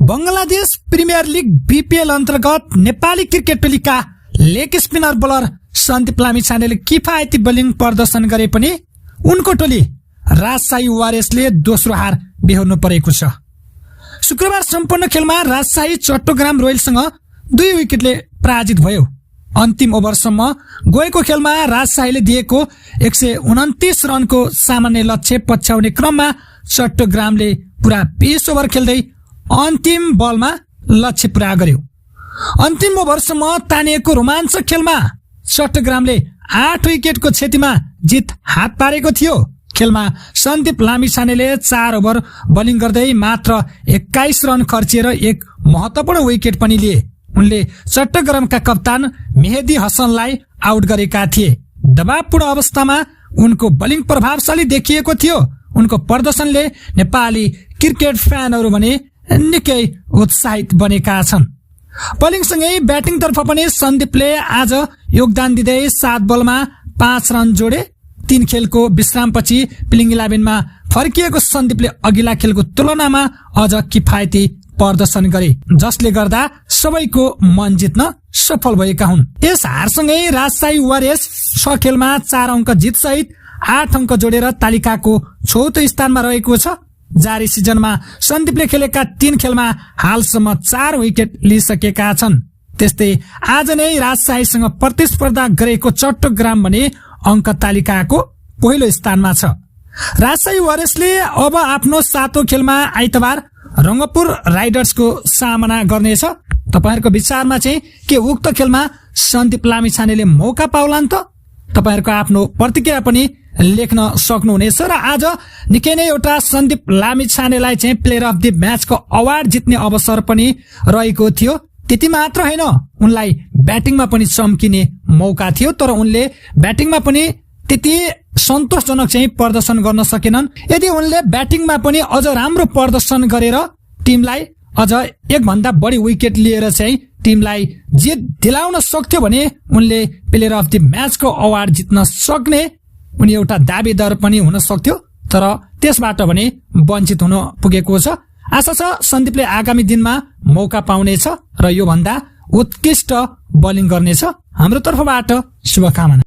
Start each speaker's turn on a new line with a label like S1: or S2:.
S1: Bangladesh premier league BPL अन्तर्गत Nepali cricket टोलीका leg spinner bowler Sandeep लामिछानेले किफायती बोलिङ प्रदर्शन गरे पनि उनको टोली राजशाही वारियर्सले दोस्रो हार बेहोर्नु परेको छ। शुक्रबार सम्पन्न खेलमा राजशाही चट्टग्राम रोयल्ससँग 2 विकेटले पराजित भयो। अन्तिम ओभरसम्म गएको खेलमा राजशाहीले दिएको 129 रनको सामान्य लक्ष्य पछ्याउने क्रममा चट्टग्रामले पुरा 20 ओभर खेल्दै अन्तिम बलमा लक्ष्य पूरा गर्यो। अन्तिम ओभरसम्म तानिएको रोमाञ्चक खेलमा चट्टग्रामले 8 विकेटको क्षतिमा जित हात पारेको थियो। खेलमा सन्दीप लामिछानेले 4 ओभर बोलिङ गर्दै मात्र 21 रन खर्चिएर एक महत्वपूर्ण विकेट पनि लिए। उनले चट्टग्रामका कप्तान मेहदी हसनलाई आउट गरेका थिए। दबावपूर्ण अवस्थामा उनको बोलिङ प्रभावशाली देखिएको थियो। उनको प्रदर्शनले नेपाली क्रिकेट फ्यानहरू भने निकै उत्साहित बनेका छन्। बोलिङसँगै ब्याटिङतर्फ पनि सन्दीपले आज योगदान दिँदै 7 बलमा 5 रन जोडे। 3 खेलको विश्रामपछि प्लेइङ 11 मा फर्किएको सन्दीपले अघिल्ला खेलको तुलनामा अझ किफायती प्रदर्शन गरे, जसले गर्दा सबैको मन जित्न सफल भएका हुन्। यस हारसँगै राजशाही वारियर्स 6 खेलमा 4 अङ्क जित सहित 8 अङ्क जोडेर तालिकाको 4थो स्थानमा रहेको छ। जारी सिजनमा सन्दीपले खेलेका 3 खेलमा हालसम्म 4 विकेट लिइसकेका छन्। त्यस्तै आज नै राजशाहीसँग प्रतिस्पर्धा गरेको चट्टग्राम भने अङ्क तालिकाको पहिलो स्थानमा छ। राजशाही वारियर्सले अब आफ्नो 7औं खेलमा आइतबार रंगपुर राइडर्सको सामना गर्नेछ। तपाईहरुको विचारमा चाहिँ के उक्त खेलमा सन्दीप लामिछानेले मौका पाउलान् त? तपाईहरुको आफ्नो प्रतिक्रिया पनि लेख्न सक्नुहुनेछ। र आज निकै नै एउटा सन्दीप लामिछानेलाई चाहिँ प्लेयर अफ द म्याचको अवार्ड जित्ने अवसर पनि रहेको थियो। त्यति मात्र हैन, उनलाई ब्याटिङमा पनि चम्किने मौका थियो, तर उनले ब्याटिङमा पनि त्यति सन्तोषजनक चाहिँ प्रदर्शन गर्न सकेनन्। यदि उनले ब्याटिङमा पनि अझ राम्रो प्रदर्शन गरेर टिमलाई अझ 1 भन्दा बढी विकेट लिएर चाहिँ टिमलाई जित दिलाउन सक्थ्यो भने उनले प्लेयर अफ द म्याचको अवार्ड जित्न सक्ने उनी एउटा दावेदार पनि हुन सक्थ्यो, तर त्यसबाट भने वञ्चित हुन पुगेको छ। आशा छ सन्दीपले आगामी दिनमा मौका पाउनेछ र यो भन्दा उत्कृष्ट बोलिङ गर्नेछ। हाम्रो तर्फबाट शुभकामना।